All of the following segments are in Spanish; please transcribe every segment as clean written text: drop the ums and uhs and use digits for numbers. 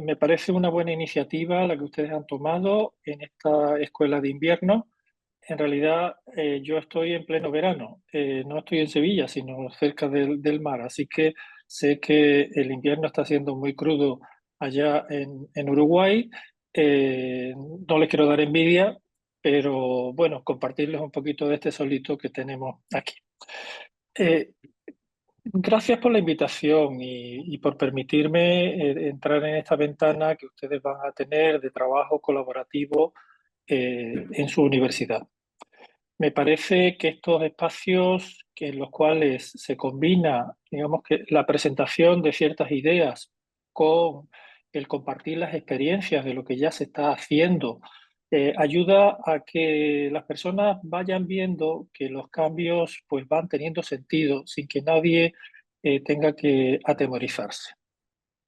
Me parece una buena iniciativa la que ustedes han tomado en esta escuela de invierno. En realidad, yo estoy en pleno verano. No estoy en Sevilla, sino cerca del mar. Así que sé que el invierno está siendo muy crudo allá en Uruguay. No les quiero dar envidia, pero bueno, compartirles un poquito de este solito que tenemos aquí. Eh, Gracias por la invitación y por permitirme entrar en esta ventana que ustedes van a tener de trabajo colaborativo en su universidad. Me parece que estos espacios en los cuales se combina, digamos que la presentación de ciertas ideas con el compartir las experiencias de lo que ya se está haciendo, ayuda a que las personas vayan viendo que los cambios pues van teniendo sentido sin que nadie tenga que atemorizarse.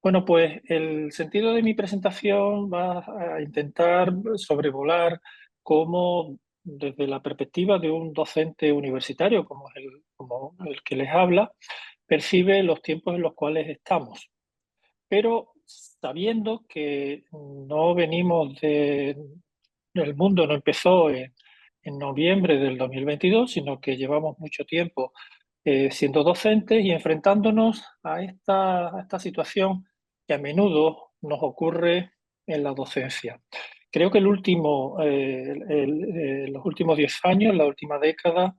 Bueno, pues el sentido de mi presentación va a intentar sobrevolar cómo, desde la perspectiva de un docente universitario, como el que les habla, percibe los tiempos en los cuales estamos. Pero sabiendo que no venimos el mundo no empezó en noviembre del 2022, sino que llevamos mucho tiempo siendo docentes y enfrentándonos a esta situación que a menudo nos ocurre en la docencia. Creo que los últimos 10 años, la última década,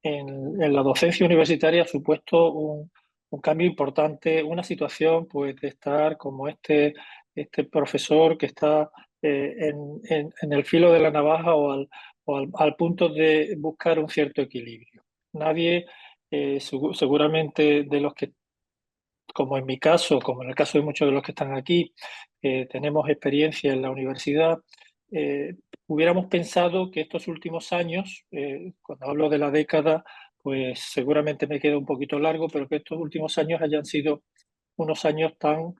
en la docencia universitaria ha supuesto un cambio importante, una situación pues, de estar como este profesor que está en el filo de la navaja o al punto de buscar un cierto equilibrio. Nadie, seguramente de los que, como en mi caso, como en el caso de muchos de los que están aquí, tenemos experiencia en la universidad, eh, hubiéramos pensado que estos últimos años, cuando hablo de la década, pues seguramente me queda un poquito largo, pero que estos últimos años hayan sido unos años tan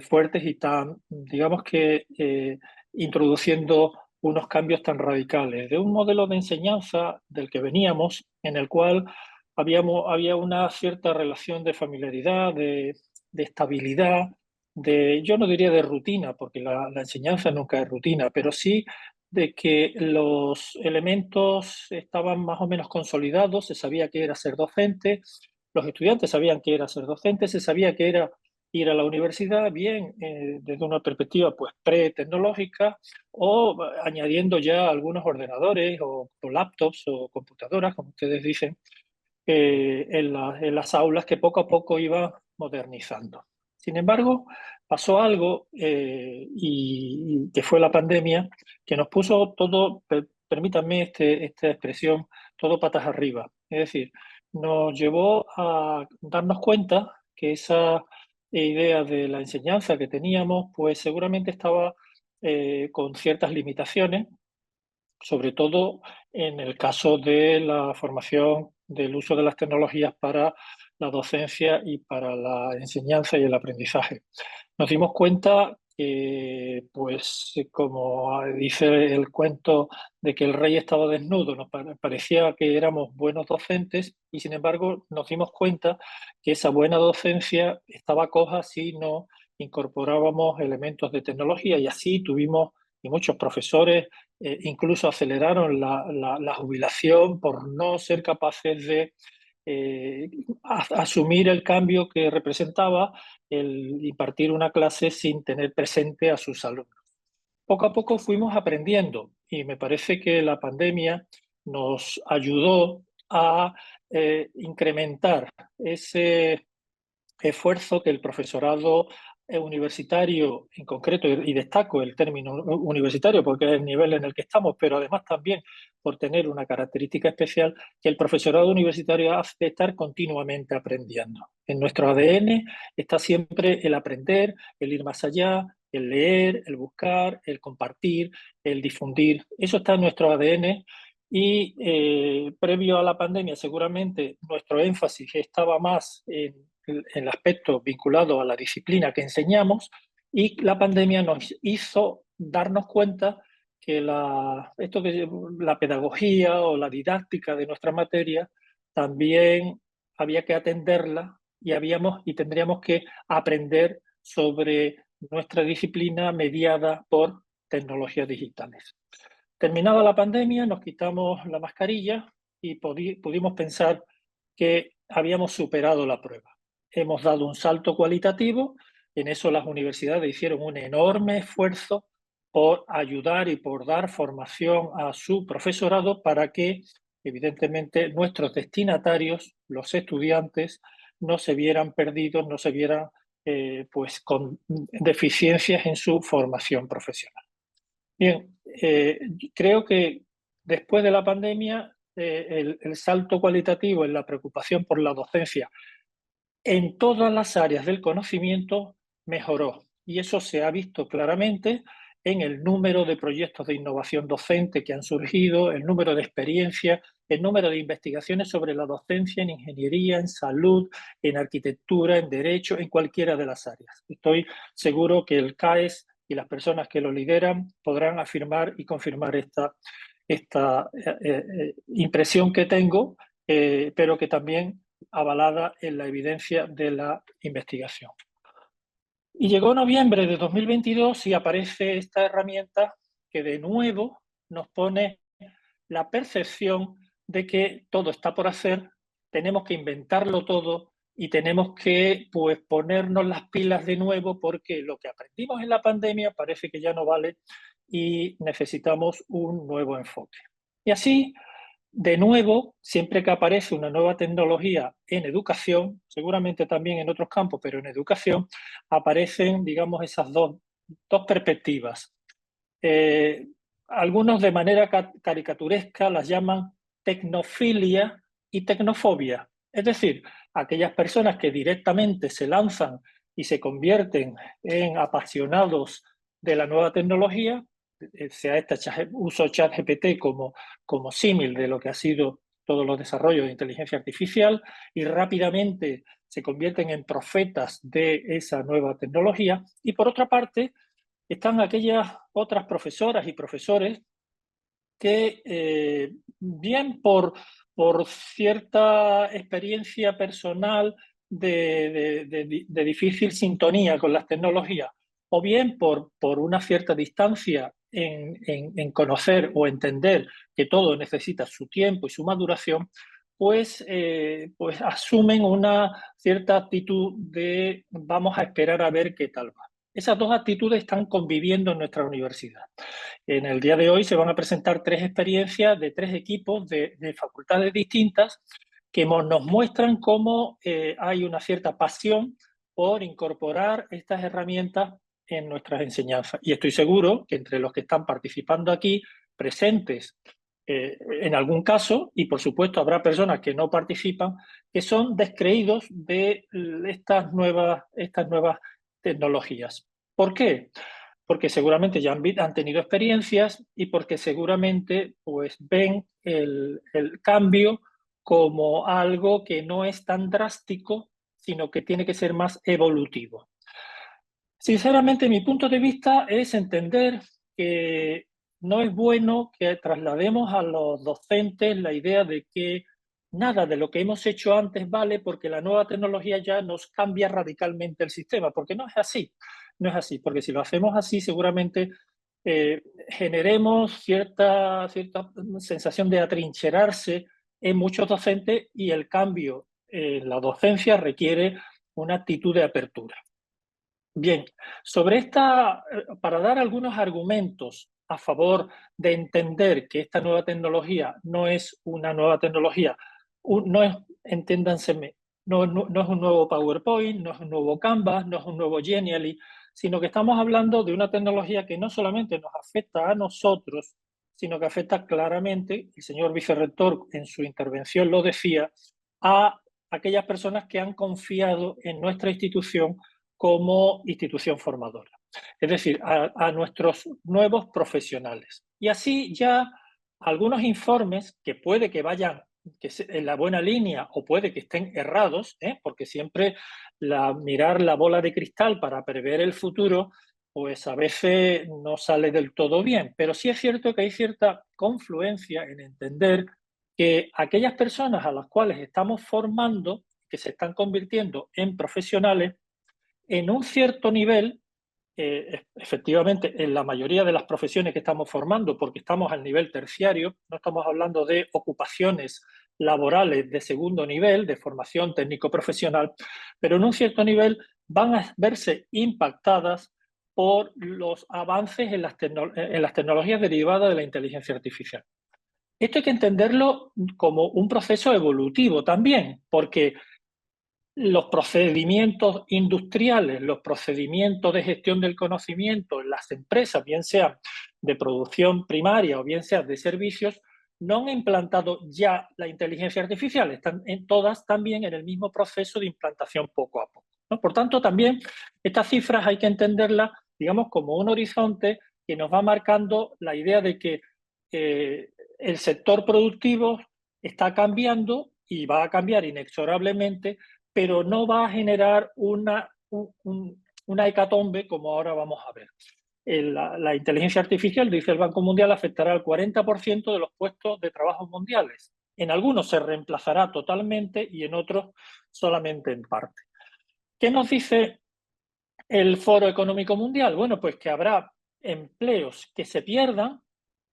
fuertes y tan, digamos que, introduciendo unos cambios tan radicales de un modelo de enseñanza del que veníamos, en el cual había una cierta relación de familiaridad, de estabilidad, yo no diría de rutina, porque la enseñanza nunca es rutina, pero sí de que los elementos estaban más o menos consolidados, se sabía que era ser docente, los estudiantes sabían que era ser docente, se sabía que era ir a la universidad, bien desde una perspectiva pues pre-tecnológica o añadiendo ya algunos ordenadores o laptops o computadoras, como ustedes dicen, en las aulas que poco a poco iba modernizando. Sin embargo, pasó algo y que fue la pandemia, que nos puso todo, permítanme esta expresión, todo patas arriba. Es decir, nos llevó a darnos cuenta que esa idea de la enseñanza que teníamos, pues seguramente estaba con ciertas limitaciones, sobre todo en el caso de la formación del uso de las tecnologías para la docencia y para la enseñanza y el aprendizaje. Nos dimos cuenta que, pues, como dice el cuento de que el rey estaba desnudo, nos parecía que éramos buenos docentes y, sin embargo, nos dimos cuenta que esa buena docencia estaba coja si no incorporábamos elementos de tecnología y así tuvimos, y muchos profesores incluso aceleraron la jubilación por no ser capaces de asumir el cambio que representaba el impartir una clase sin tener presente a sus alumnos. Poco a poco fuimos aprendiendo y me parece que la pandemia nos ayudó a incrementar ese esfuerzo que el profesorado universitario en concreto, y destaco el término universitario porque es el nivel en el que estamos, pero además también por tener una característica especial, que el profesorado universitario hace de estar continuamente aprendiendo. En nuestro ADN está siempre el aprender, el ir más allá, el leer, el buscar, el compartir, el difundir. Eso está en nuestro ADN y previo a la pandemia seguramente nuestro énfasis estaba más en el aspecto vinculado a la disciplina que enseñamos y la pandemia nos hizo darnos cuenta que la pedagogía o la didáctica de nuestra materia también había que atenderla y tendríamos que aprender sobre nuestra disciplina mediada por tecnologías digitales. Terminada la pandemia, nos quitamos la mascarilla y pudimos pensar que habíamos superado la prueba. Hemos dado un salto cualitativo, en eso las universidades hicieron un enorme esfuerzo por ayudar y por dar formación a su profesorado para que, evidentemente, nuestros destinatarios, los estudiantes, no se vieran perdidos, no se vieran pues con deficiencias en su formación profesional. Bien, creo que después de la pandemia el salto cualitativo en la preocupación por la docencia en todas las áreas del conocimiento mejoró y eso se ha visto claramente en el número de proyectos de innovación docente que han surgido, el número de experiencias, el número de investigaciones sobre la docencia en ingeniería, en salud, en arquitectura, en derecho, en cualquiera de las áreas. Estoy seguro que el CAES y las personas que lo lideran podrán afirmar y confirmar esta impresión que tengo, pero que también avalada en la evidencia de la investigación. Y llegó noviembre de 2022 y aparece esta herramienta que de nuevo nos pone la percepción de que todo está por hacer, tenemos que inventarlo todo y tenemos que pues, ponernos las pilas de nuevo porque lo que aprendimos en la pandemia parece que ya no vale y necesitamos un nuevo enfoque. Y así de nuevo, siempre que aparece una nueva tecnología en educación, seguramente también en otros campos, pero en educación, aparecen, digamos, esas dos perspectivas. Algunos de manera caricaturesca las llaman tecnofilia y tecnofobia. Es decir, aquellas personas que directamente se lanzan y se convierten en apasionados de la nueva tecnología, sea este uso ChatGPT como símil de lo que ha sido todos los desarrollos de inteligencia artificial y rápidamente se convierten en profetas de esa nueva tecnología. Y por otra parte, están aquellas otras profesoras y profesores que, bien por cierta experiencia personal de difícil sintonía con las tecnologías, o bien por una cierta distancia en conocer o entender que todo necesita su tiempo y su maduración, pues asumen una cierta actitud de vamos a esperar a ver qué tal va. Esas dos actitudes están conviviendo en nuestra universidad. En el día de hoy se van a presentar tres experiencias de tres equipos de facultades distintas que nos muestran cómo hay una cierta pasión por incorporar estas herramientas en nuestras enseñanzas. Y estoy seguro que entre los que están participando aquí, presentes en algún caso, y por supuesto habrá personas que no participan, que son descreídos de estas nuevas tecnologías. ¿Por qué? Porque seguramente ya han tenido experiencias y porque seguramente pues, ven el cambio como algo que no es tan drástico, sino que tiene que ser más evolutivo. Sinceramente, mi punto de vista es entender que no es bueno que traslademos a los docentes la idea de que nada de lo que hemos hecho antes vale porque la nueva tecnología ya nos cambia radicalmente el sistema, porque no es así. No es así, porque si lo hacemos así, seguramente generemos cierta sensación de atrincherarse en muchos docentes y el cambio en la docencia requiere una actitud de apertura. Bien, sobre para dar algunos argumentos a favor de entender que esta nueva tecnología no es una nueva tecnología, no es, entiéndanseme, no es un nuevo PowerPoint, no es un nuevo Canvas, no es un nuevo Genially, sino que estamos hablando de una tecnología que no solamente nos afecta a nosotros, sino que afecta claramente, el señor vicerrector en su intervención lo decía, a aquellas personas que han confiado en nuestra institución como institución formadora, es decir, a nuestros nuevos profesionales. Y así ya algunos informes que puede que vayan en la buena línea o puede que estén errados, porque siempre mirar la bola de cristal para prever el futuro, pues a veces no sale del todo bien, pero sí es cierto que hay cierta confluencia en entender que aquellas personas a las cuales estamos formando, que se están convirtiendo en profesionales, en un cierto nivel efectivamente, en la mayoría de las profesiones que estamos formando, porque estamos al nivel terciario, no estamos hablando de ocupaciones laborales de segundo nivel, de formación técnico-profesional, pero en un cierto nivel van a verse impactadas por los avances en las tecnologías derivadas de la inteligencia artificial. Esto hay que entenderlo como un proceso evolutivo también, porque los procedimientos industriales, los procedimientos de gestión del conocimiento en las empresas, bien sean de producción primaria o bien sean de servicios, no han implantado ya la inteligencia artificial, están todas también en el mismo proceso de implantación poco a poco, ¿no? Por tanto, también estas cifras hay que entenderlas, digamos, como un horizonte que nos va marcando la idea de que el sector productivo está cambiando y va a cambiar inexorablemente, pero no va a generar una hecatombe como ahora vamos a ver. La inteligencia artificial, dice el Banco Mundial, afectará al 40% de los puestos de trabajo mundiales. En algunos se reemplazará totalmente y en otros solamente en parte. ¿Qué nos dice el Foro Económico Mundial? Bueno, pues que habrá empleos que se pierdan,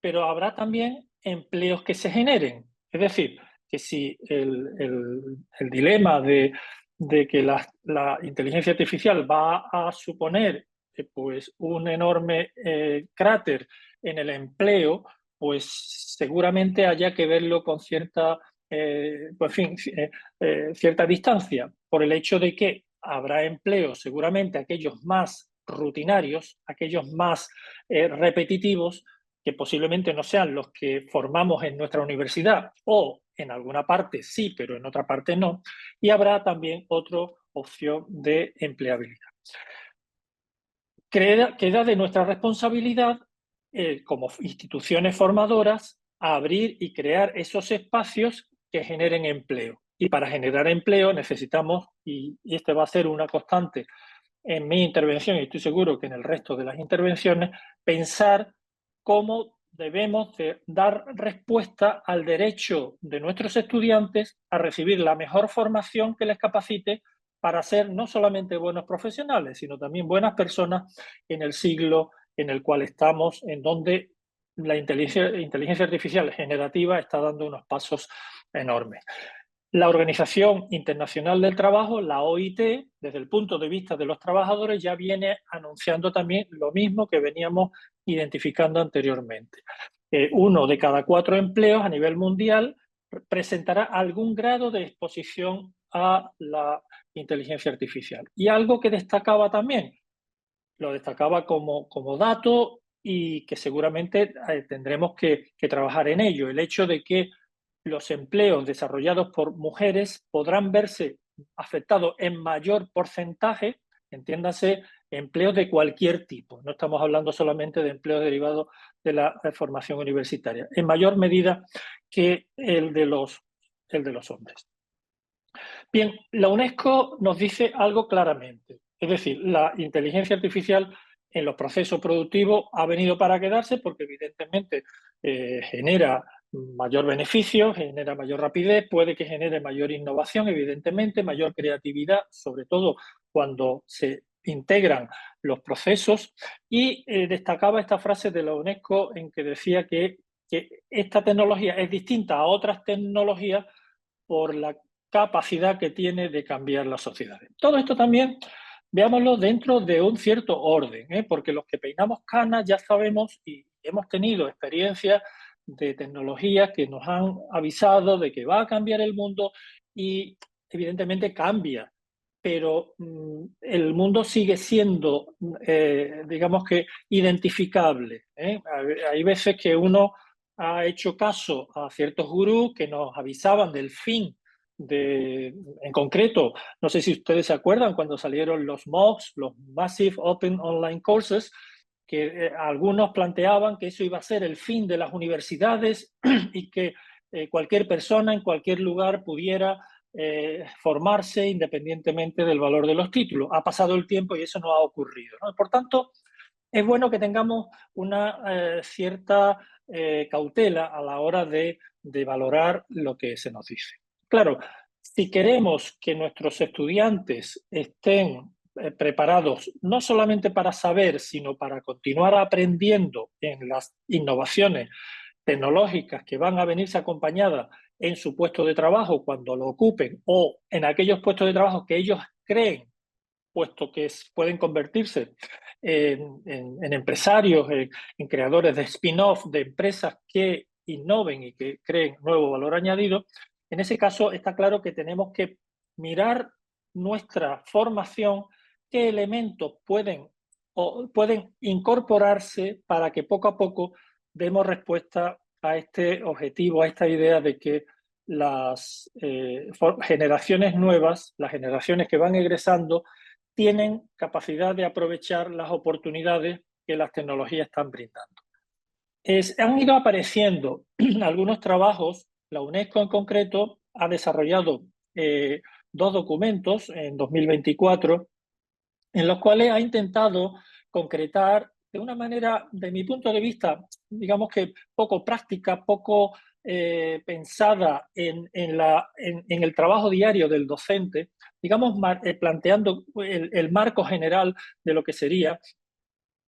pero habrá también empleos que se generen. Es decir, que si el dilema de que la inteligencia artificial va a suponer pues un enorme cráter en el empleo, pues seguramente haya que verlo con cierta, pues, en fin, cierta distancia, por el hecho de que habrá empleos, seguramente aquellos más rutinarios, aquellos más repetitivos, que posiblemente no sean los que formamos en nuestra universidad o en alguna parte sí, pero en otra parte no, y habrá también otra opción de empleabilidad. Queda de nuestra responsabilidad como instituciones formadoras abrir y crear esos espacios que generen empleo. Y para generar empleo necesitamos, y este va a ser una constante en mi intervención, y estoy seguro que en el resto de las intervenciones, pensar cómo debemos de dar respuesta al derecho de nuestros estudiantes a recibir la mejor formación que les capacite para ser no solamente buenos profesionales, sino también buenas personas en el siglo en el cual estamos, en donde la inteligencia artificial generativa está dando unos pasos enormes. La Organización Internacional del Trabajo, la OIT, desde el punto de vista de los trabajadores, ya viene anunciando también lo mismo que veníamos identificando anteriormente. 1 de cada 4 empleos a nivel mundial presentará algún grado de exposición a la inteligencia artificial. Y algo que destacaba también, lo destacaba como dato y que seguramente tendremos que trabajar en ello, el hecho de que los empleos desarrollados por mujeres podrán verse afectados en mayor porcentaje, entiéndase, empleos de cualquier tipo. No estamos hablando solamente de empleos derivados de la formación universitaria, en mayor medida que el de los hombres. Bien, la UNESCO nos dice algo claramente, es decir, la inteligencia artificial en los procesos productivos ha venido para quedarse porque evidentemente genera mayor beneficio, genera mayor rapidez, puede que genere mayor innovación, evidentemente, mayor creatividad, sobre todo cuando se integran los procesos, y destacaba esta frase de la UNESCO en que decía que esta tecnología es distinta a otras tecnologías por la capacidad que tiene de cambiar las sociedades. Todo esto también veámoslo dentro de un cierto orden, porque los que peinamos canas ya sabemos y hemos tenido experiencias de tecnologías que nos han avisado de que va a cambiar el mundo y evidentemente cambia, pero el mundo sigue siendo, digamos que, identificable. Hay veces que uno ha hecho caso a ciertos gurús que nos avisaban del fin en concreto, no sé si ustedes se acuerdan cuando salieron los MOOCs, los Massive Open Online Courses, que algunos planteaban que eso iba a ser el fin de las universidades y que cualquier persona en cualquier lugar pudiera formarse independientemente del valor de los títulos. Ha pasado el tiempo y eso no ha ocurrido, ¿no? Por tanto, es bueno que tengamos una cierta cautela a la hora de valorar lo que se nos dice. Claro, si queremos que nuestros estudiantes estén preparados no solamente para saber, sino para continuar aprendiendo en las innovaciones tecnológicas que van a venirse acompañadas en su puesto de trabajo cuando lo ocupen o en aquellos puestos de trabajo que ellos creen, puesto que pueden convertirse en empresarios, en creadores de spin-off, de empresas que innoven y que creen nuevo valor añadido. En ese caso está claro que tenemos que mirar nuestra formación, qué elementos pueden incorporarse para que poco a poco demos respuesta a este objetivo, a esta idea de que las generaciones nuevas, las generaciones que van egresando, tienen capacidad de aprovechar las oportunidades que las tecnologías están brindando. Han ido apareciendo algunos trabajos. La UNESCO en concreto ha desarrollado dos documentos en 2024 en los cuales ha intentado concretar de una manera, de mi punto de vista, digamos que poco práctica, poco pensada en el trabajo diario del docente, digamos, planteando el marco general de lo que sería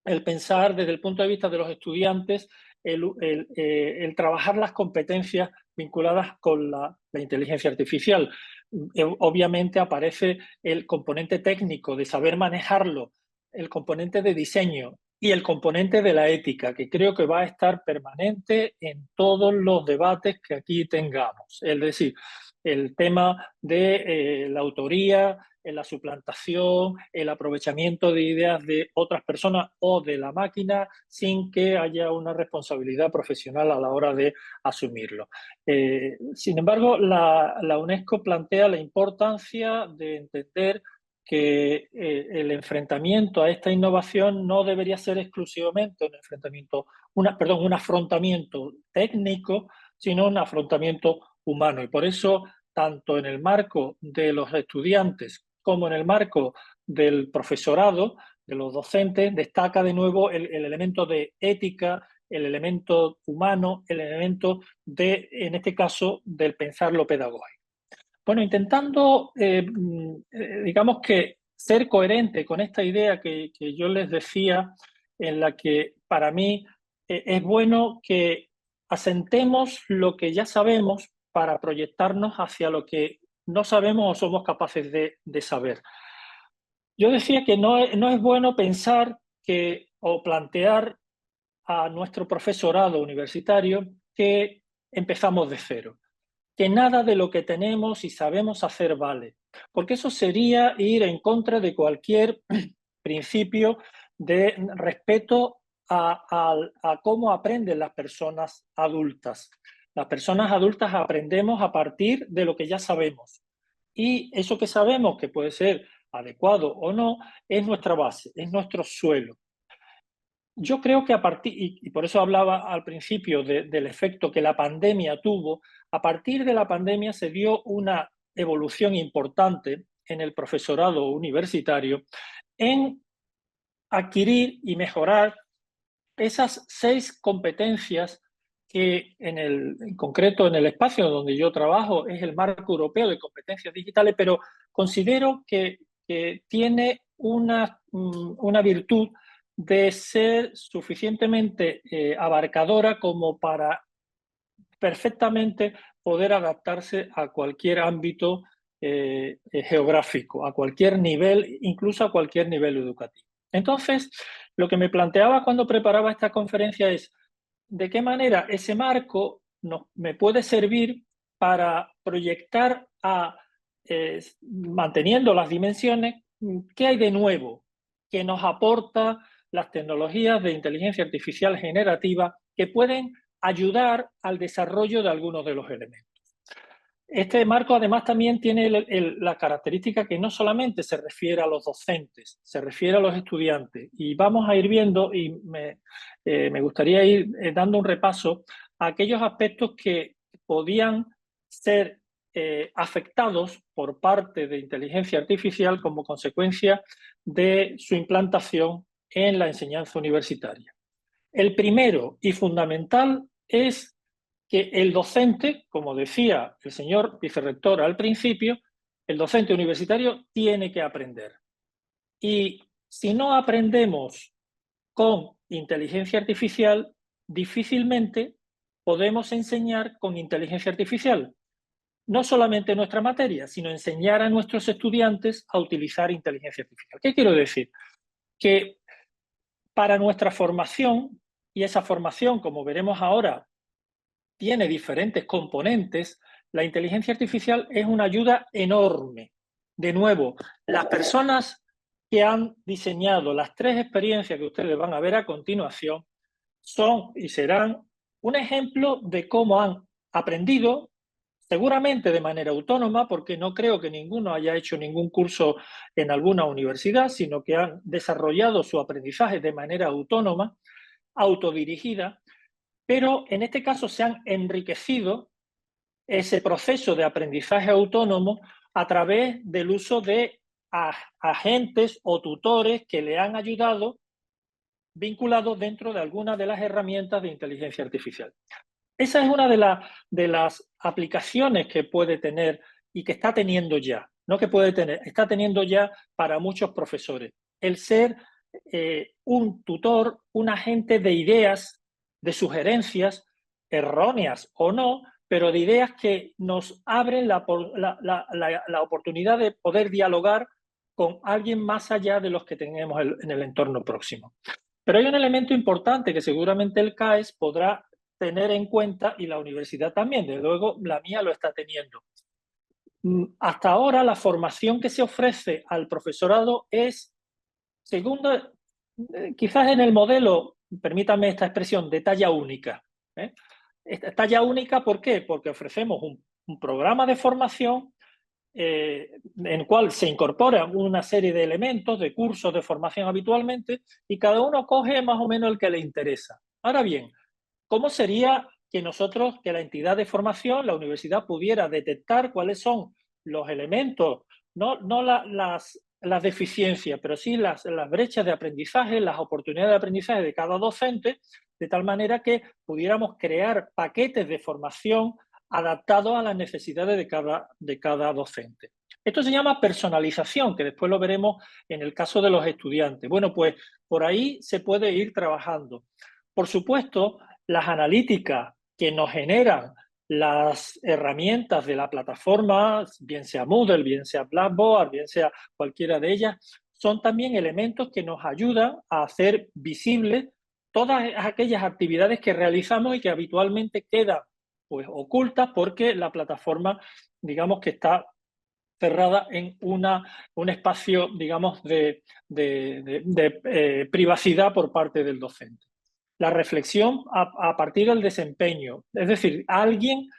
el pensar desde el punto de vista de los estudiantes, el trabajar las competencias vinculadas con la inteligencia artificial. Obviamente aparece el componente técnico de saber manejarlo, el componente de diseño y el componente de la ética, que creo que va a estar permanente en todos los debates que aquí tengamos. Es decir, el tema de la autoría, la suplantación, el aprovechamiento de ideas de otras personas o de la máquina sin que haya una responsabilidad profesional a la hora de asumirlo. Sin embargo, la UNESCO plantea la importancia de entender que el enfrentamiento a esta innovación no debería ser exclusivamente un afrontamiento técnico, sino un afrontamiento humano. Y por eso, tanto en el marco de los estudiantes como en el marco del profesorado, de los docentes, destaca de nuevo el elemento de ética, el elemento humano, el elemento de, en este caso, del pensar lo pedagógico. Bueno, intentando, digamos que ser coherente con esta idea que yo les decía, en la que para mí es bueno que asentemos lo que ya sabemos para proyectarnos hacia lo que no sabemos o somos capaces de saber. Yo decía que no es bueno pensar o plantear a nuestro profesorado universitario que empezamos de cero, que nada de lo que tenemos y sabemos hacer vale, porque eso sería ir en contra de cualquier principio de respeto a cómo aprenden las personas adultas. Las personas adultas aprendemos a partir de lo que ya sabemos. Y eso que sabemos, que puede ser adecuado o no, es nuestra base, es nuestro suelo. Yo creo que y por eso hablaba al principio del efecto que la pandemia tuvo, a partir de la pandemia se dio una evolución importante en el profesorado universitario en adquirir y mejorar esas 6 competencias que en concreto en el espacio donde yo trabajo es el marco europeo de competencias digitales, pero considero que tiene una virtud de ser suficientemente abarcadora como para perfectamente poder adaptarse a cualquier ámbito geográfico, a cualquier nivel, incluso a cualquier nivel educativo. Entonces, lo que me planteaba cuando preparaba esta conferencia es de qué manera ese marco me puede servir para proyectar manteniendo las dimensiones, qué hay de nuevo que nos aporta las tecnologías de inteligencia artificial generativa que pueden ayudar al desarrollo de algunos de los elementos. Este marco además también tiene la característica que no solamente se refiere a los docentes, se refiere a los estudiantes. Y vamos a ir viendo, y me gustaría ir dando un repaso a aquellos aspectos que podían ser afectados por parte de inteligencia artificial como consecuencia de su implantación en la enseñanza universitaria. El primero y fundamental es que el docente, como decía el señor vicerrector al principio, el docente universitario tiene que aprender. Y si no aprendemos con inteligencia artificial, difícilmente podemos enseñar con inteligencia artificial. No solamente nuestra materia, sino enseñar a nuestros estudiantes a utilizar inteligencia artificial. ¿Qué quiero decir? Que para nuestra formación, y esa formación, como veremos ahora, tiene diferentes componentes, la inteligencia artificial es una ayuda enorme. De nuevo, las personas que han diseñado las 3 experiencias que ustedes van a ver a continuación son y serán un ejemplo de cómo han aprendido, seguramente de manera autónoma, porque no creo que ninguno haya hecho ningún curso en alguna universidad, sino que han desarrollado su aprendizaje de manera autónoma, autodirigida, pero en este caso se han enriquecido ese proceso de aprendizaje autónomo a través del uso de agentes o tutores que le han ayudado vinculados dentro de algunas de las herramientas de inteligencia artificial. Esa es una de las aplicaciones que puede tener y que está teniendo ya, no que puede tener, está teniendo ya para muchos profesores. El ser un tutor, un agente de ideas, de sugerencias, erróneas o no, pero de ideas que nos abren la oportunidad de poder dialogar con alguien más allá de los que tenemos en el entorno próximo. Pero hay un elemento importante que seguramente el CAES podrá tener en cuenta y la universidad también, desde luego la mía lo está teniendo. Hasta ahora la formación que se ofrece al profesorado es, segundo, quizás en el modelo, permítame esta expresión, de talla única. Talla única, ¿por qué? Porque ofrecemos un programa de formación en el cual se incorpora una serie de elementos, de cursos de formación habitualmente, y cada uno coge más o menos el que le interesa. Ahora bien, ¿cómo sería que nosotros, que la entidad de formación, la universidad, pudiera detectar cuáles son los elementos, no las deficiencias, pero sí las brechas de aprendizaje, las oportunidades de aprendizaje de cada docente, de tal manera que pudiéramos crear paquetes de formación adaptados a las necesidades de cada docente? Esto se llama personalización, que después lo veremos en el caso de los estudiantes. Bueno, pues por ahí se puede ir trabajando. Por supuesto, las analíticas que nos generan las herramientas de la plataforma, bien sea Moodle, bien sea Blackboard, bien sea cualquiera de ellas, son también elementos que nos ayudan a hacer visibles todas aquellas actividades que realizamos y que habitualmente quedan pues ocultas porque la plataforma, digamos que está cerrada en un espacio, digamos, de privacidad por parte del docente. La reflexión a partir del desempeño, es decir, alguien,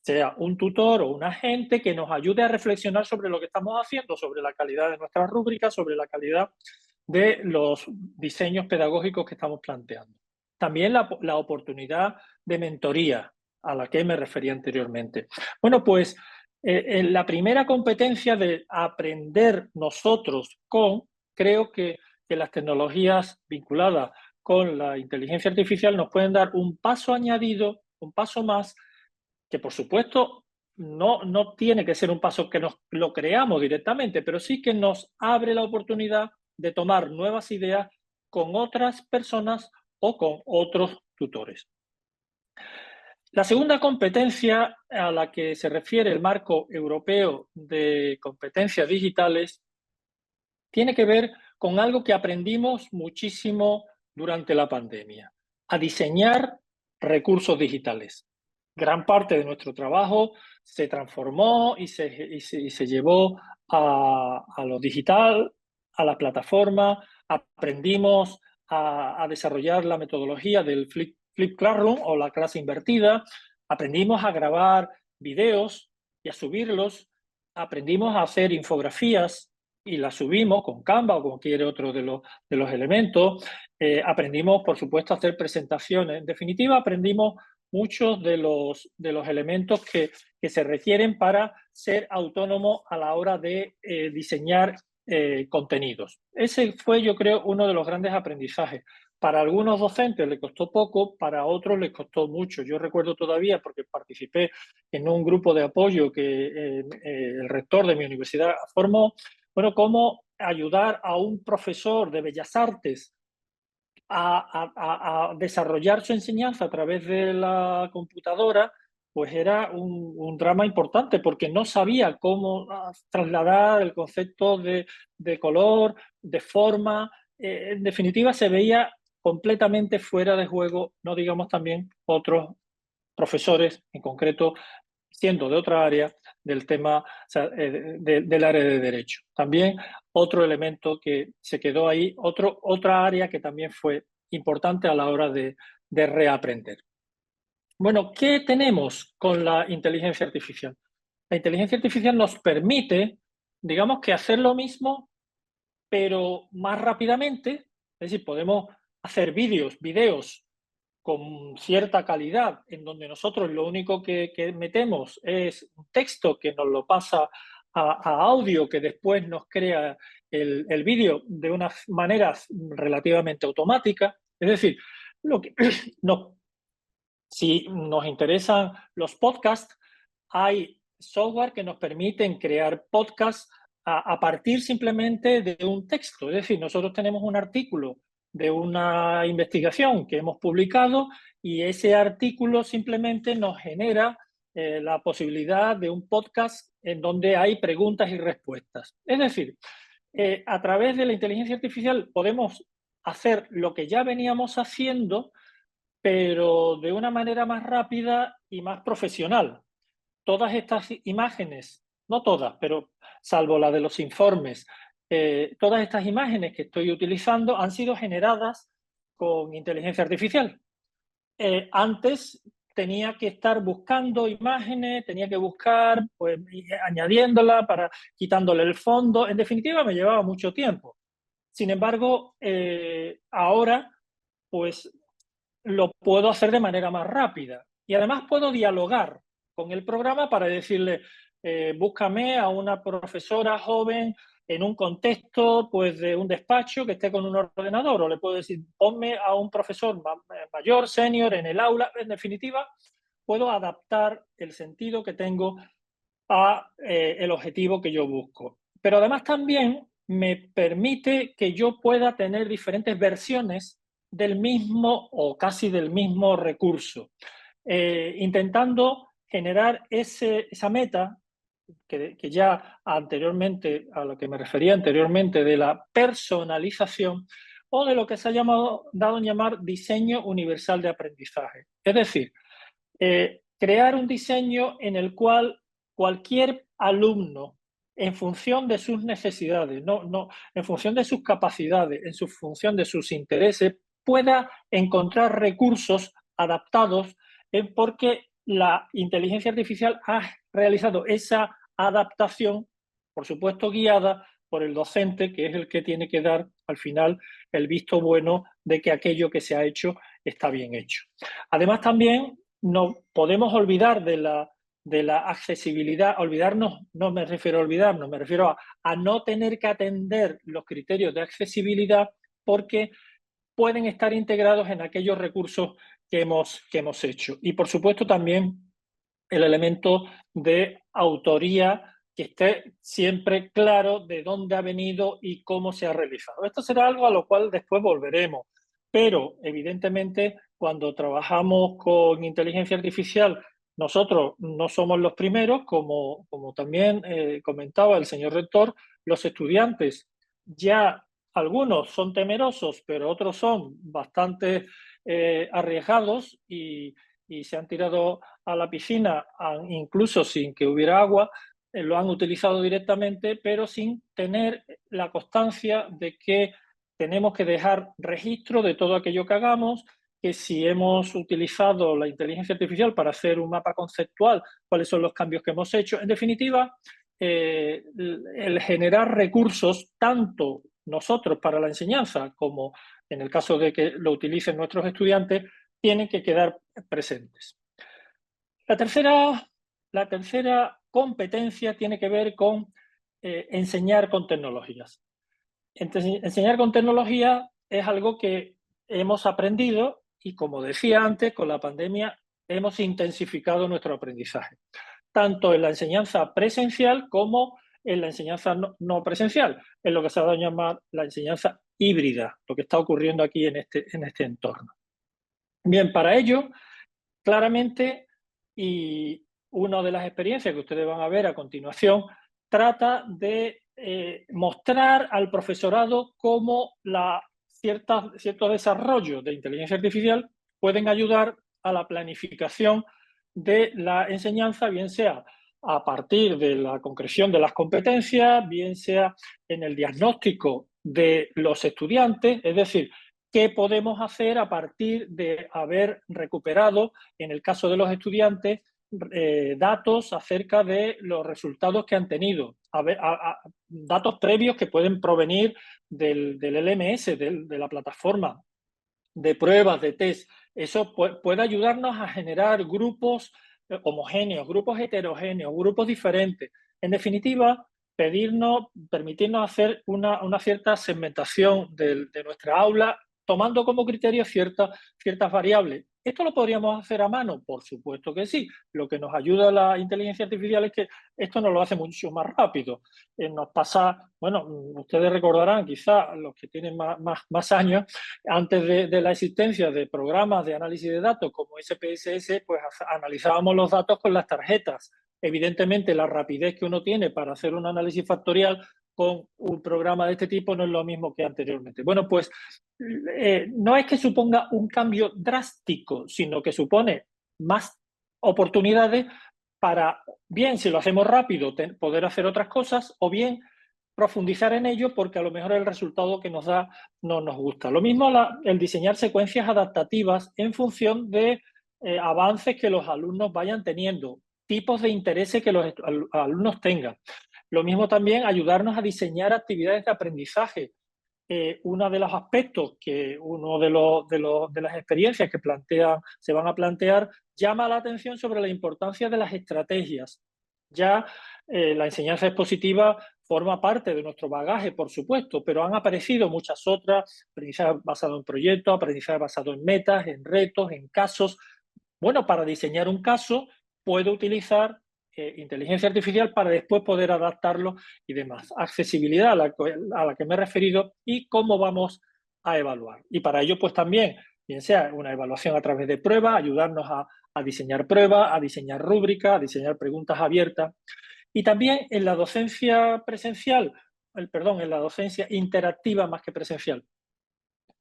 sea un tutor o un agente, que nos ayude a reflexionar sobre lo que estamos haciendo, sobre la calidad de nuestras rúbricas, sobre la calidad de los diseños pedagógicos que estamos planteando. También la oportunidad de mentoría a la que me refería anteriormente. Bueno, pues en la primera competencia de aprender nosotros creo que las tecnologías vinculadas con la inteligencia artificial nos pueden dar un paso añadido, un paso más, que por supuesto no tiene que ser un paso que nos lo creamos directamente, pero sí que nos abre la oportunidad de tomar nuevas ideas con otras personas o con otros tutores. La segunda competencia a la que se refiere el marco europeo de competencias digitales tiene que ver con algo que aprendimos muchísimo durante la pandemia: a diseñar recursos digitales. Gran parte de nuestro trabajo se transformó y se llevó a lo digital, a la plataforma. Aprendimos a desarrollar la metodología del Flip Classroom o la clase invertida. Aprendimos a grabar videos y a subirlos. Aprendimos a hacer infografías y las subimos con Canva o con cualquier otro de los elementos. Aprendimos, por supuesto, a hacer presentaciones. En definitiva, aprendimos muchos de los elementos que se requieren para ser autónomo a la hora de diseñar contenidos. Ese fue, yo creo, uno de los grandes aprendizajes. Para algunos docentes les costó poco, para otros les costó mucho. Yo recuerdo todavía, porque participé en un grupo de apoyo que el rector de mi universidad formó, bueno, cómo ayudar a un profesor de Bellas Artes a desarrollar su enseñanza a través de la computadora, pues era un drama importante porque no sabía cómo trasladar el concepto de color, de forma. En definitiva, se veía completamente fuera de juego, no digamos también otros profesores, en concreto, siendo de otra área del tema, o sea, del área de derecho. También otro elemento que se quedó ahí, otra área que también fue importante a la hora de reaprender. Bueno, ¿qué tenemos con la inteligencia artificial? La inteligencia artificial nos permite, digamos que hacer lo mismo, pero más rápidamente. Es decir, podemos hacer videos con cierta calidad, en donde nosotros lo único que metemos es un texto que nos lo pasa a audio, que después nos crea el vídeo de unas maneras relativamente automáticas. Es decir, lo que no, si nos interesan los podcasts, hay software que nos permiten crear podcasts a partir simplemente de un texto. Es decir, nosotros tenemos un artículo de una investigación que hemos publicado y ese artículo simplemente nos genera la posibilidad de un podcast en donde hay preguntas y respuestas. Es decir, a través de la inteligencia artificial podemos hacer lo que ya veníamos haciendo, pero de una manera más rápida y más profesional. Todas estas imágenes, no todas, pero salvo la de los informes, todas estas imágenes que estoy utilizando han sido generadas con inteligencia artificial. Antes tenía que estar buscando imágenes, tenía que buscar, pues, añadiéndola, quitándole el fondo. En definitiva, me llevaba mucho tiempo. Sin embargo, ahora, pues, lo puedo hacer de manera más rápida. Y además puedo dialogar con el programa para decirle, búscame a una profesora joven en un contexto, pues, de un despacho que esté con un ordenador, o le puedo decir, ponme a un profesor mayor, senior, en el aula. En definitiva, puedo adaptar el sentido que tengo a el objetivo que yo busco. Pero además también me permite que yo pueda tener diferentes versiones del mismo o casi del mismo recurso, intentando generar esa meta que ya anteriormente, a lo que me refería anteriormente, de la personalización o de lo que se ha dado en llamar diseño universal de aprendizaje. Es decir, crear un diseño en el cual cualquier alumno, en función de sus necesidades, en función de sus capacidades, en función de sus intereses, pueda encontrar recursos adaptados, porque la inteligencia artificial ha realizado esa adaptación, por supuesto guiada por el docente, que es el que tiene que dar al final el visto bueno de que aquello que se ha hecho está bien hecho. Además, también no podemos olvidar de la accesibilidad. Olvidarnos, no me refiero a olvidarnos, me refiero a no tener que atender los criterios de accesibilidad, porque pueden estar integrados en aquellos recursos que hemos hecho. Y por supuesto también el elemento de autoría, que esté siempre claro de dónde ha venido y cómo se ha realizado. Esto será algo a lo cual después volveremos, pero evidentemente cuando trabajamos con inteligencia artificial, nosotros no somos los primeros, como también comentaba el señor rector. Los estudiantes ya, algunos son temerosos, pero otros son bastante arriesgados y se han tirado a la piscina, incluso sin que hubiera agua. Lo han utilizado directamente, pero sin tener la constancia de que tenemos que dejar registro de todo aquello que hagamos, que si hemos utilizado la inteligencia artificial para hacer un mapa conceptual, cuáles son los cambios que hemos hecho. En definitiva, el generar recursos, tanto nosotros para la enseñanza como en el caso de que lo utilicen nuestros estudiantes, tienen que quedar presentes. La tercera competencia tiene que ver con enseñar con tecnologías. Enseñar con tecnología es algo que hemos aprendido y, como decía antes, con la pandemia hemos intensificado nuestro aprendizaje, tanto en la enseñanza presencial como en la enseñanza no presencial, en lo que se va a llamar la enseñanza híbrida, lo que está ocurriendo aquí en este entorno. Bien, para ello, claramente, y una de las experiencias que ustedes van a ver a continuación, trata de mostrar al profesorado cómo ciertos desarrollos de inteligencia artificial pueden ayudar a la planificación de la enseñanza, bien sea a partir de la concreción de las competencias, bien sea en el diagnóstico de los estudiantes, es decir, qué podemos hacer a partir de haber recuperado, en el caso de los estudiantes, datos acerca de los resultados que han tenido, datos previos que pueden provenir del LMS, de la plataforma de pruebas, de test. Eso puede ayudarnos a generar grupos homogéneos, grupos heterogéneos, grupos diferentes. En definitiva, permitirnos hacer una cierta segmentación de nuestra aula, tomando como criterio ciertas variables. ¿Esto lo podríamos hacer a mano? Por supuesto que sí. Lo que nos ayuda la inteligencia artificial es que esto nos lo hace mucho más rápido. Nos pasa, bueno, ustedes recordarán, quizá los que tienen más años, antes de la existencia de programas de análisis de datos como SPSS, pues analizábamos los datos con las tarjetas. Evidentemente, la rapidez que uno tiene para hacer un análisis factorial con un programa de este tipo no es lo mismo que anteriormente. Bueno, pues no es que suponga un cambio drástico, sino que supone más oportunidades para, bien, si lo hacemos rápido, poder hacer otras cosas, o bien profundizar en ello porque a lo mejor el resultado que nos da no nos gusta. Lo mismo el diseñar secuencias adaptativas en función de avances que los alumnos vayan teniendo, tipos de intereses que los alumnos tengan. Lo mismo también ayudarnos a diseñar actividades de aprendizaje. Uno de los aspectos de las experiencias que se van a plantear llama la atención sobre la importancia de las estrategias. Ya la enseñanza expositiva forma parte de nuestro bagaje, por supuesto, pero han aparecido muchas otras, aprendizaje basado en proyectos, aprendizaje basado en metas, en retos, en casos. Bueno, para diseñar un caso puedo utilizar inteligencia artificial para después poder adaptarlo y demás. Accesibilidad a la que me he referido y cómo vamos a evaluar. Y para ello, pues también, bien sea una evaluación a través de pruebas, ayudarnos a diseñar pruebas, a diseñar rúbricas, a diseñar preguntas abiertas. Y también en la docencia presencial, en la docencia interactiva más que presencial.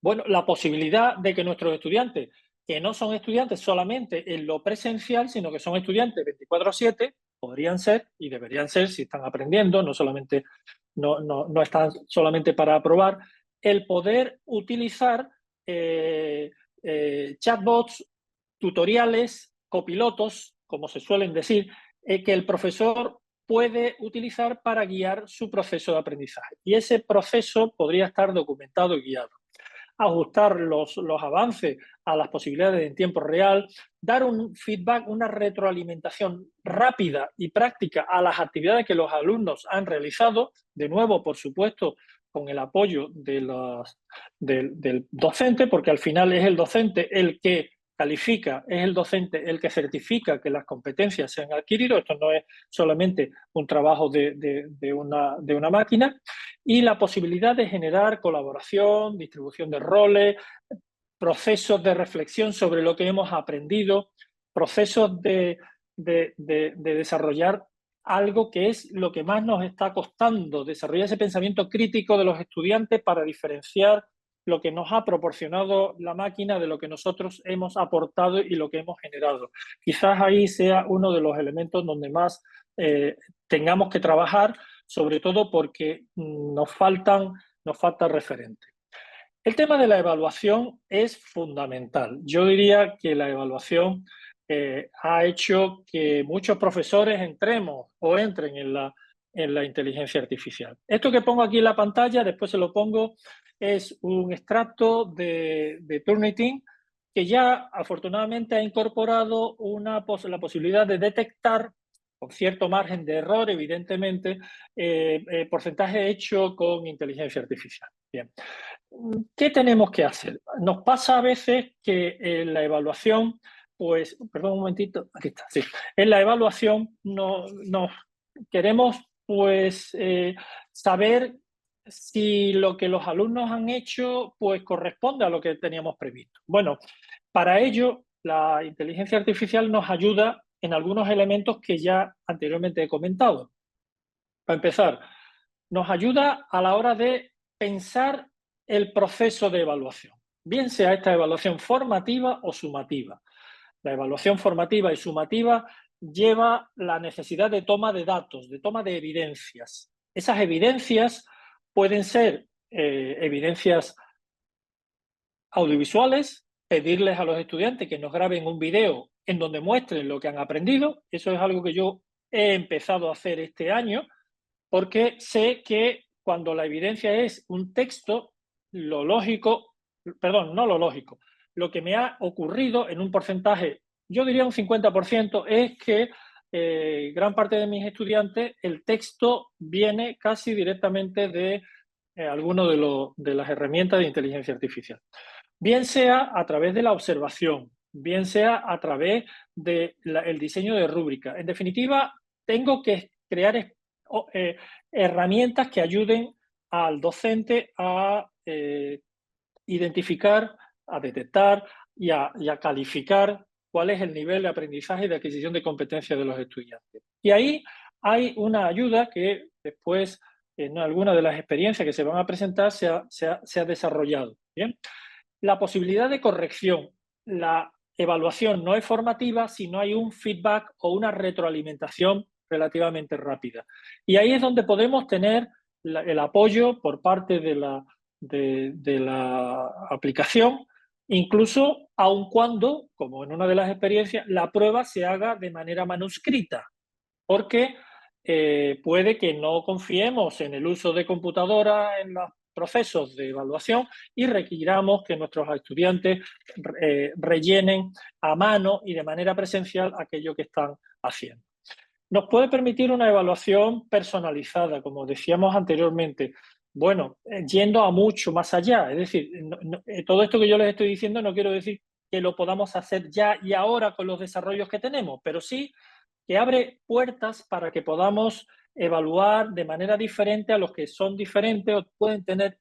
Bueno, la posibilidad de que nuestros estudiantes, que no son estudiantes solamente en lo presencial, sino que son estudiantes 24/7, podrían ser y deberían ser si están aprendiendo, no están solamente para aprobar, el poder utilizar chatbots, tutoriales, copilotos, como se suelen decir, que el profesor puede utilizar para guiar su proceso de aprendizaje. Y ese proceso podría estar documentado y guiado. Ajustar los avances a las posibilidades en tiempo real, dar un feedback, una retroalimentación rápida y práctica a las actividades que los alumnos han realizado, de nuevo, por supuesto, con el apoyo del docente, porque al final es el docente el que califica, es el docente el que certifica que las competencias se han adquirido. Esto no es solamente un trabajo de una máquina. Y la posibilidad de generar colaboración, distribución de roles, procesos de reflexión sobre lo que hemos aprendido, procesos de desarrollar algo que es lo que más nos está costando, desarrollar ese pensamiento crítico de los estudiantes para diferenciar lo que nos ha proporcionado la máquina de lo que nosotros hemos aportado y lo que hemos generado. Quizás ahí sea uno de los elementos donde más tengamos que trabajar, sobre todo porque nos faltan referentes. El tema de la evaluación es fundamental. Yo diría que la evaluación ha hecho que muchos profesores entremos o entren en la inteligencia artificial. Esto que pongo aquí en la pantalla, después se lo pongo, es un extracto de Turnitin que ya afortunadamente ha incorporado la posibilidad de detectar, con cierto margen de error, evidentemente, porcentaje hecho con inteligencia artificial. Bien. ¿Qué tenemos que hacer? Nos pasa a veces que en la evaluación, perdón un momentito, aquí está, sí. En la evaluación nos queremos pues saber si lo que los alumnos han hecho pues corresponde a lo que teníamos previsto. Bueno, para ello la inteligencia artificial nos ayuda en algunos elementos que ya anteriormente he comentado. Para empezar, nos ayuda a la hora de pensar el proceso de evaluación, bien sea esta evaluación formativa o sumativa. La evaluación formativa y sumativa lleva la necesidad de toma de datos, de toma de evidencias. Esas evidencias pueden ser evidencias audiovisuales, pedirles a los estudiantes que nos graben un video en donde muestren lo que han aprendido. Eso es algo que yo he empezado a hacer este año, porque sé que cuando la evidencia es un texto, lo lógico, perdón, no lo lógico, lo que me ha ocurrido en un porcentaje, yo diría un 50%, es que gran parte de mis estudiantes, el texto viene casi directamente de alguno de las herramientas de inteligencia artificial. Bien sea a través de la observación, bien sea a través del diseño de rúbrica. En definitiva, tengo que crear herramientas que ayuden al docente a identificar, a detectar y a calificar cuál es el nivel de aprendizaje y de adquisición de competencias de los estudiantes. Y ahí hay una ayuda que después, en alguna de las experiencias que se van a presentar, se ha desarrollado. ¿Bien? La posibilidad de corrección. La evaluación no es formativa si no hay un feedback o una retroalimentación relativamente rápida. Y ahí es donde podemos tener el apoyo por parte de la aplicación, incluso aun cuando, como en una de las experiencias, la prueba se haga de manera manuscrita, porque puede que no confiemos en el uso de computadora en los procesos de evaluación y requiramos que nuestros estudiantes rellenen a mano y de manera presencial aquello que están haciendo. Nos puede permitir una evaluación personalizada, como decíamos anteriormente. Bueno, yendo a mucho más allá. Es decir, todo esto que yo les estoy diciendo no quiero decir que lo podamos hacer ya y ahora con los desarrollos que tenemos, pero sí que abre puertas para que podamos evaluar de manera diferente a los que son diferentes o pueden tener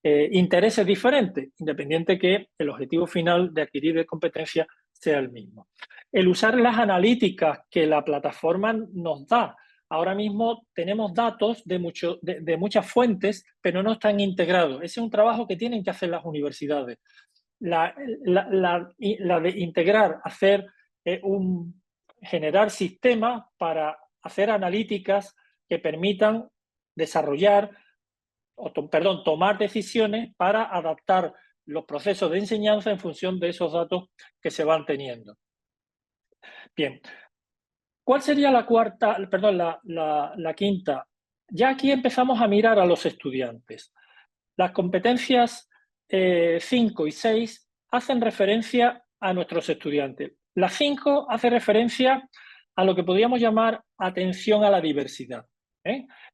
intereses diferentes, independiente que el objetivo final de adquirir competencia sea el mismo. El usar las analíticas que la plataforma nos da. Ahora mismo tenemos datos de muchas fuentes, pero no están integrados. Ese es un trabajo que tienen que hacer las universidades. La de integrar, generar sistemas para hacer analíticas que permitan desarrollar, tomar decisiones para adaptar los procesos de enseñanza en función de esos datos que se van teniendo. Bien, ¿cuál sería la quinta? Ya aquí empezamos a mirar a los estudiantes. Las competencias 5 y 6 hacen referencia a nuestros estudiantes. La 5 hace referencia a lo que podríamos llamar atención a la diversidad.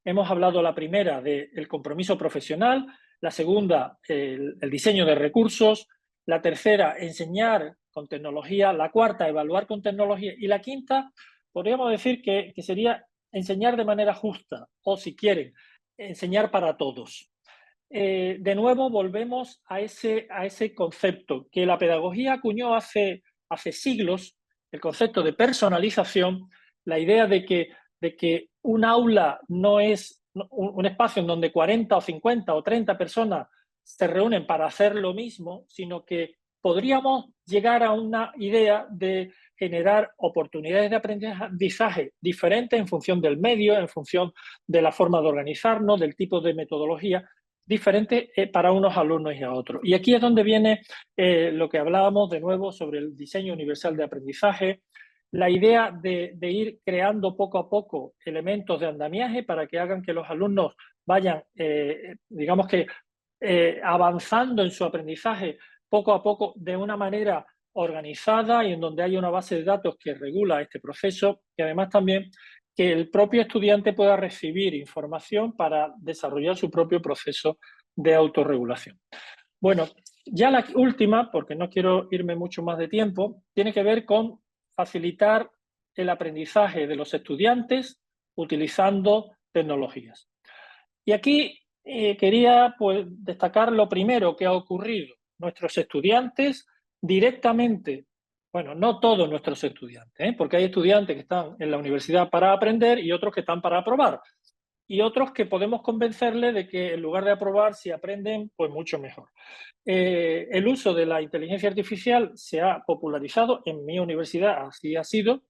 Hemos hablado la primera del compromiso profesional, la segunda el diseño de recursos, la tercera enseñar con tecnología, la cuarta evaluar con tecnología y la quinta podríamos decir que sería enseñar de manera justa o si quieren, enseñar para todos. De nuevo volvemos a ese concepto que la pedagogía acuñó hace siglos, el concepto de personalización, la idea de que un aula no es un espacio en donde 40 o 50 o 30 personas se reúnen para hacer lo mismo, sino que podríamos llegar a una idea de generar oportunidades de aprendizaje diferentes en función del medio, en función de la forma de organizarnos, del tipo de metodología, diferente para unos alumnos y a otros. Y aquí es donde viene lo que hablábamos de nuevo sobre el diseño universal de aprendizaje, la idea de ir creando poco a poco elementos de andamiaje para que hagan que los alumnos vayan, digamos que, avanzando en su aprendizaje poco a poco de una manera organizada y en donde haya una base de datos que regula este proceso y además también que el propio estudiante pueda recibir información para desarrollar su propio proceso de autorregulación. Bueno, ya la última, porque no quiero irme mucho más de tiempo, tiene que ver con facilitar el aprendizaje de los estudiantes utilizando tecnologías. Y aquí quería pues, destacar lo primero que ha ocurrido. Nuestros estudiantes directamente, bueno, no todos nuestros estudiantes, porque hay estudiantes que están en la universidad para aprender y otros que están para aprobar. Y otros que podemos convencerles de que en lugar de aprobar, si aprenden, pues mucho mejor. El uso de la inteligencia artificial se ha popularizado, en mi universidad así ha sido,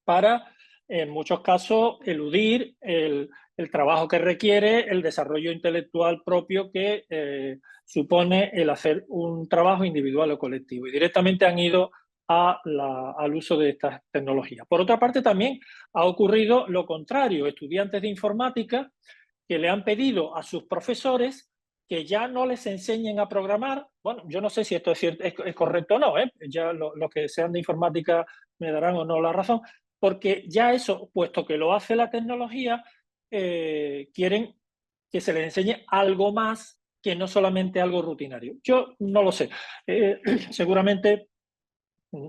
para, en muchos casos, eludir el trabajo que requiere, el desarrollo intelectual propio que supone el hacer un trabajo individual o colectivo. Y directamente han ido al uso de estas tecnologías. Por otra parte, también ha ocurrido lo contrario. Estudiantes de informática que le han pedido a sus profesores que ya no les enseñen a programar. Bueno, yo no sé si esto es correcto o no, ya los que sean de informática me darán o no la razón, porque ya eso, puesto que lo hace la tecnología, quieren que se les enseñe algo más que no solamente algo rutinario. Yo no lo sé. Seguramente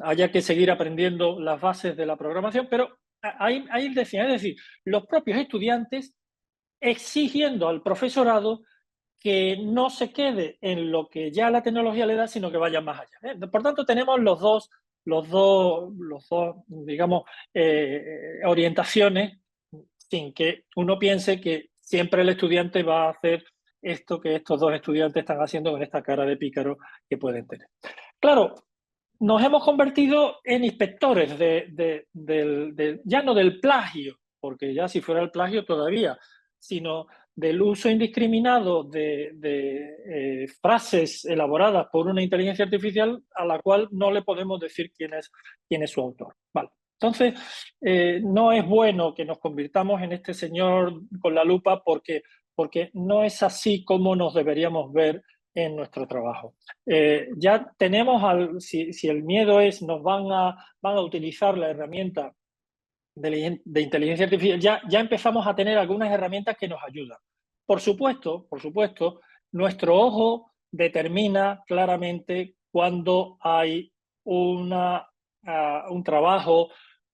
haya que seguir aprendiendo las bases de la programación, pero ahí decía, es decir, los propios estudiantes exigiendo al profesorado que no se quede en lo que ya la tecnología le da, sino que vaya más allá. Por tanto, tenemos los dos digamos, orientaciones, sin que uno piense que siempre el estudiante va a hacer esto que estos dos estudiantes están haciendo con esta cara de pícaro que pueden tener. Claro, nos hemos convertido en inspectores ya no del plagio, porque ya si fuera el plagio todavía, sino del uso indiscriminado de frases elaboradas por una inteligencia artificial a la cual no le podemos decir quién es su autor. Vale. Entonces, no es bueno que nos convirtamos en este señor con la lupa porque no es así como nos deberíamos ver en nuestro trabajo. Ya tenemos, si el miedo es nos van a utilizar la herramienta de inteligencia artificial, ya empezamos a tener algunas herramientas que nos ayudan. Por supuesto, nuestro ojo determina claramente cuando hay un trabajo,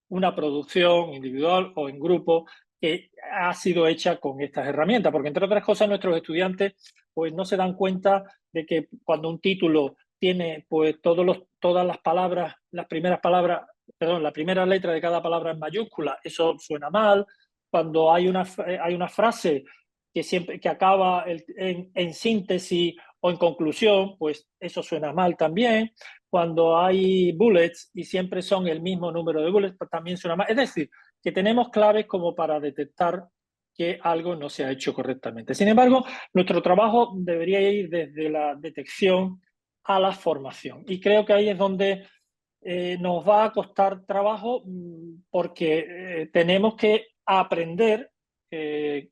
una producción individual o en grupo que ha sido hecha con estas herramientas, porque entre otras cosas nuestros estudiantes pues no se dan cuenta de que cuando un título tiene pues todas las palabras, las primeras palabras, perdón, la primera letra de cada palabra en mayúscula, eso suena mal. Cuando hay una frase que acaba en síntesis o en conclusión, pues eso suena mal también. Cuando hay bullets y siempre son el mismo número de bullets, pues también suena mal. Es decir, que tenemos claves como para detectar que algo no se ha hecho correctamente. Sin embargo, nuestro trabajo debería ir desde la detección a la formación. Y creo que ahí es donde nos va a costar trabajo porque tenemos que aprender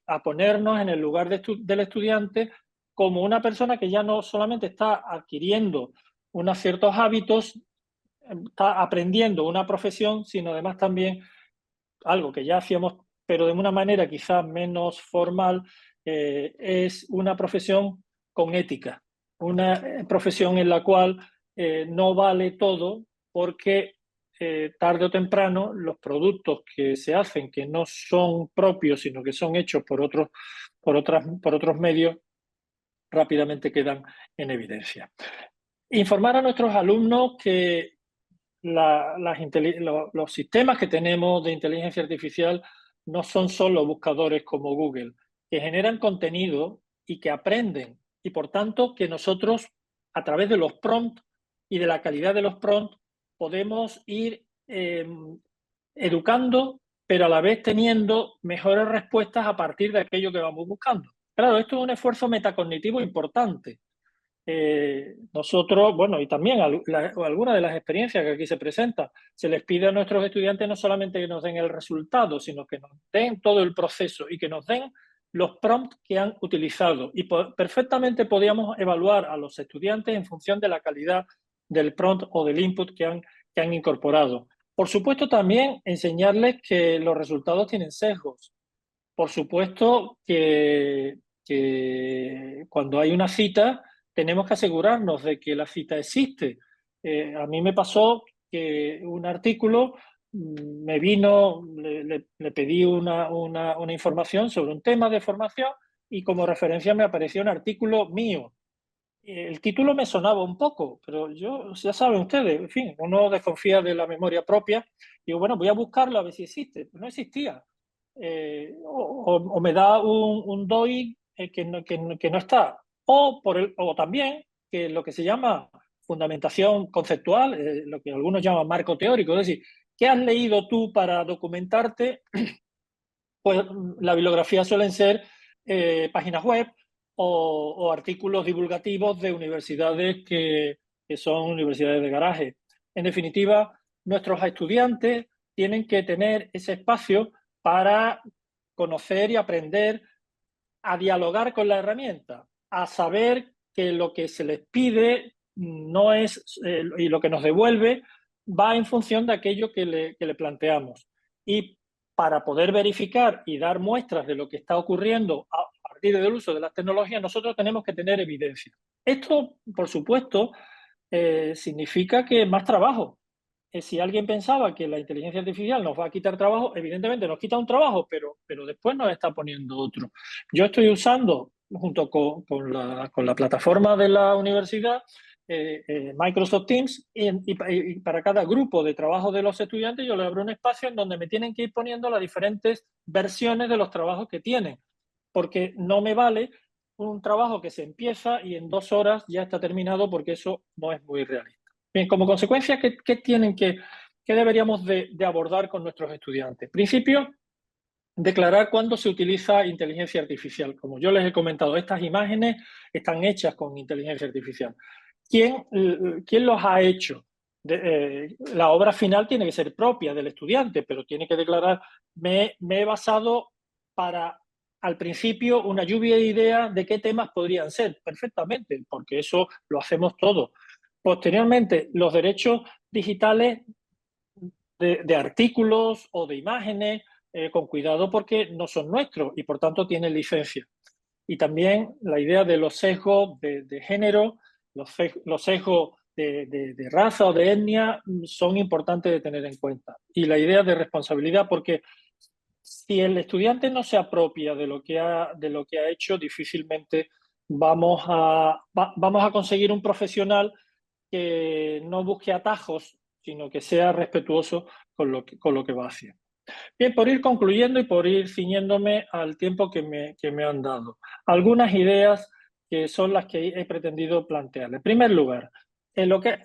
a ponernos en el lugar del estudiante como una persona que ya no solamente está adquiriendo unos ciertos hábitos, está aprendiendo una profesión, sino además también algo que ya hacíamos, pero de una manera quizás menos formal, es una profesión con ética, una profesión en la cual no vale todo porque tarde o temprano los productos que se hacen, que no son propios, sino que son hechos por otros medios, rápidamente quedan en evidencia. Informar a nuestros alumnos que los sistemas que tenemos de inteligencia artificial no son solo buscadores como Google, que generan contenido y que aprenden. Y por tanto, que nosotros, a través de los prompts y de la calidad de los prompts, podemos ir educando, pero a la vez teniendo mejores respuestas a partir de aquello que vamos buscando. Claro, esto es un esfuerzo metacognitivo importante. Nosotros, bueno, y también algunas de las experiencias que aquí se presentan, se les pide a nuestros estudiantes no solamente que nos den el resultado, sino que nos den todo el proceso y que nos den los prompts que han utilizado. Y perfectamente podíamos evaluar a los estudiantes en función de la calidad del prompt o del input que han incorporado. Por supuesto, también enseñarles que los resultados tienen sesgos. Por supuesto que cuando hay una cita tenemos que asegurarnos de que la cita existe. A mí me pasó que un artículo me vino, le pedí una información sobre un tema de formación y como referencia me apareció un artículo mío. El título me sonaba un poco, pero yo, ya saben ustedes, en fin, uno desconfía de la memoria propia. Digo, bueno, voy a buscarlo a ver si existe. Pues no existía. O me da un DOI que no está. O también que lo que se llama fundamentación conceptual, lo que algunos llaman marco teórico, es decir, ¿qué has leído tú para documentarte? Pues la bibliografía suelen ser páginas web o artículos divulgativos de universidades que son universidades de garaje. En definitiva, nuestros estudiantes tienen que tener ese espacio para conocer y aprender a dialogar con la herramienta, a saber que lo que se les pide no es, y lo que nos devuelve va en función de aquello que le planteamos. Y para poder verificar y dar muestras de lo que está ocurriendo a partir del uso de las tecnologías, nosotros tenemos que tener evidencia. Esto, por supuesto, significa que más trabajo. Si alguien pensaba que la inteligencia artificial nos va a quitar trabajo, evidentemente nos quita un trabajo, pero después nos está poniendo otro. Yo estoy usando, junto con la plataforma de la universidad, Microsoft Teams, y para cada grupo de trabajo de los estudiantes yo le abro un espacio en donde me tienen que ir poniendo las diferentes versiones de los trabajos que tienen, porque no me vale un trabajo que se empieza y en 2 horas ya está terminado, porque eso no es muy realista. Bien, como consecuencia, ¿qué deberíamos de abordar con nuestros estudiantes? Principio, declarar cuándo se utiliza inteligencia artificial. Como yo les he comentado, estas imágenes están hechas con inteligencia artificial. ¿Quién los ha hecho? La obra final tiene que ser propia del estudiante, pero tiene que declarar, me he basado para, al principio, una lluvia de ideas de qué temas podrían ser, perfectamente, porque eso lo hacemos todos. Posteriormente, los derechos digitales de artículos o de imágenes, con cuidado porque no son nuestros y por tanto tienen licencia. Y también la idea de los sesgos de género, los sesgos de raza o de etnia son importantes de tener en cuenta. Y la idea de responsabilidad, porque si el estudiante no se apropia de lo que ha hecho, difícilmente vamos a conseguir un profesional que no busque atajos, sino que sea respetuoso con lo que va haciendo. Bien, por ir concluyendo y por ir ciñéndome al tiempo que me han dado, algunas ideas que son las que he pretendido plantear. En primer lugar, lo que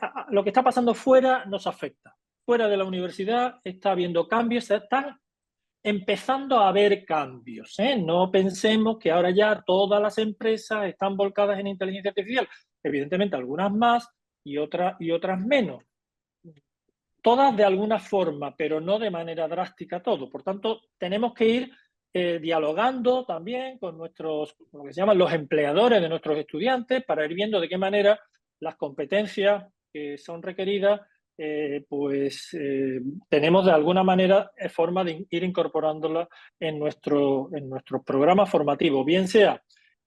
está pasando fuera nos afecta. Fuera de la universidad está habiendo cambios, están empezando a haber cambios. No pensemos que ahora ya todas las empresas están volcadas en inteligencia artificial. Evidentemente, algunas más y otras menos. Todas de alguna forma, pero no de manera drástica todo. Por tanto, tenemos que ir dialogando también con lo que se llaman los empleadores de nuestros estudiantes, para ir viendo de qué manera las competencias que son requeridas, tenemos de alguna manera forma de ir incorporándolas en nuestro programa formativo, bien sea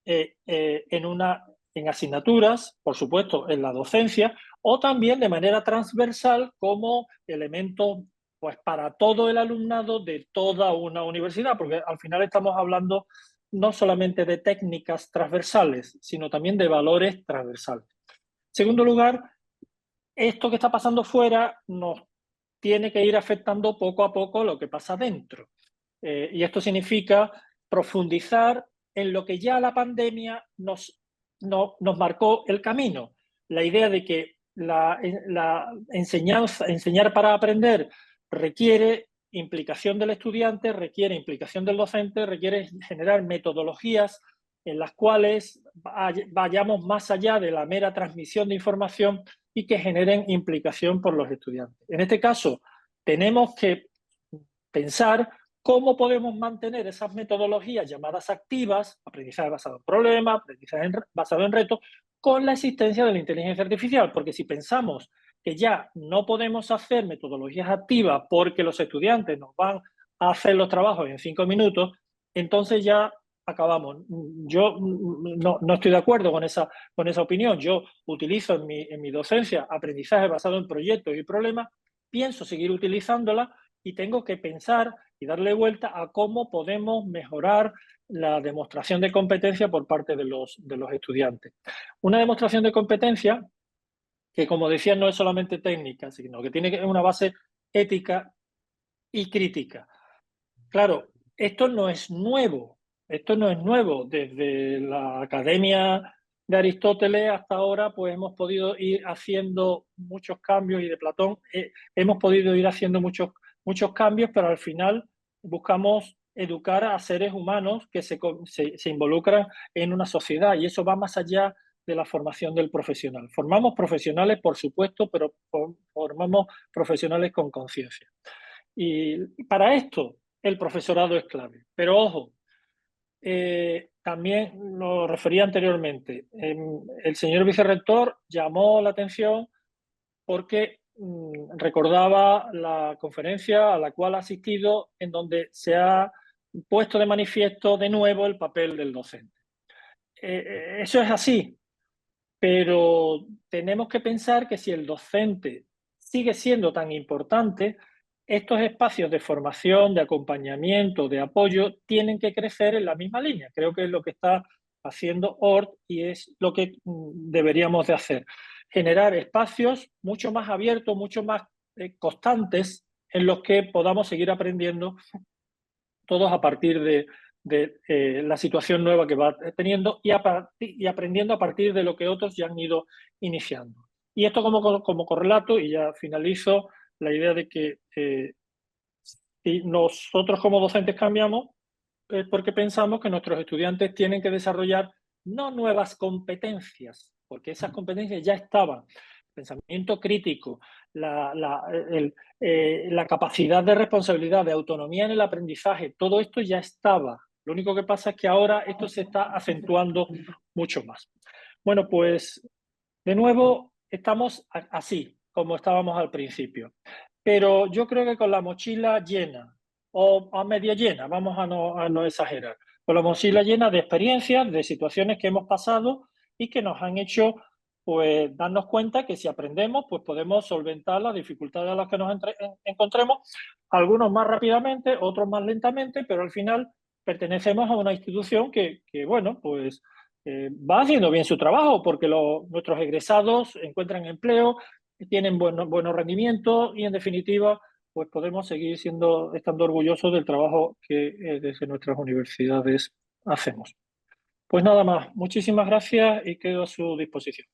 en asignaturas, por supuesto, en la docencia, o también de manera transversal como elemento, pues, para todo el alumnado de toda una universidad, porque al final estamos hablando no solamente de técnicas transversales, sino también de valores transversales. En segundo lugar, esto que está pasando fuera nos tiene que ir afectando poco a poco lo que pasa dentro. Y esto significa profundizar en lo que ya la pandemia nos marcó el camino. La idea de que la enseñanza, enseñar para aprender, requiere implicación del estudiante, requiere implicación del docente, requiere generar metodologías en las cuales vayamos más allá de la mera transmisión de información y que generen implicación por los estudiantes. En este caso, tenemos que pensar cómo podemos mantener esas metodologías llamadas activas, aprendizaje basado en problemas, aprendizaje basado en retos, con la existencia de la inteligencia artificial, porque si pensamos que ya no podemos hacer metodologías activas porque los estudiantes nos van a hacer los trabajos en 5 minutos, entonces ya acabamos. Yo no estoy de acuerdo con esa opinión. Yo utilizo en mi docencia aprendizaje basado en proyectos y problemas, pienso seguir utilizándola, y tengo que pensar y darle vuelta a cómo podemos mejorar la demostración de competencia por parte de los estudiantes. Una demostración de competencia que, como decía, no es solamente técnica, sino que tiene una base ética y crítica. Claro, esto no es nuevo, esto no es nuevo. Desde la Academia de Aristóteles hasta ahora, pues hemos podido ir haciendo muchos cambios y de Platón hemos podido ir haciendo muchos cambios, pero al final buscamos educar a seres humanos que se involucran en una sociedad y eso va más allá de la formación del profesional. Formamos profesionales, por supuesto, pero formamos profesionales con conciencia. Y para esto el profesorado es clave. Pero ojo, también lo refería anteriormente, el señor vicerrector llamó la atención porque recordaba la conferencia a la cual ha asistido en donde se ha puesto de manifiesto de nuevo el papel del docente. Eso es así, pero tenemos que pensar que si el docente sigue siendo tan importante, estos espacios de formación, de acompañamiento, de apoyo, tienen que crecer en la misma línea. Creo que es lo que está haciendo ORT y es lo que deberíamos de hacer. Generar espacios mucho más abiertos, mucho más constantes, en los que podamos seguir aprendiendo todos a partir de la situación nueva que va teniendo y aprendiendo a partir de lo que otros ya han ido iniciando. Y esto como correlato, y ya finalizo, la idea de que si nosotros como docentes cambiamos, es porque pensamos que nuestros estudiantes tienen que desarrollar no nuevas competencias, porque esas competencias ya estaban. Pensamiento crítico, la capacidad de responsabilidad, de autonomía en el aprendizaje, todo esto ya estaba. Lo único que pasa es que ahora esto se está acentuando mucho más. Bueno, pues de nuevo estamos así, como estábamos al principio. Pero yo creo que con la mochila llena o a media llena, vamos a no exagerar, con la mochila llena de experiencias, de situaciones que hemos pasado y que nos han hecho pues darnos cuenta que si aprendemos, pues podemos solventar las dificultades a las que nos encontremos, algunos más rápidamente, otros más lentamente, pero al final pertenecemos a una institución que bueno, pues va haciendo bien su trabajo porque nuestros egresados encuentran empleo, tienen buenos rendimientos y en definitiva pues podemos seguir estando orgullosos del trabajo que desde nuestras universidades hacemos. Pues nada más, muchísimas gracias y quedo a su disposición.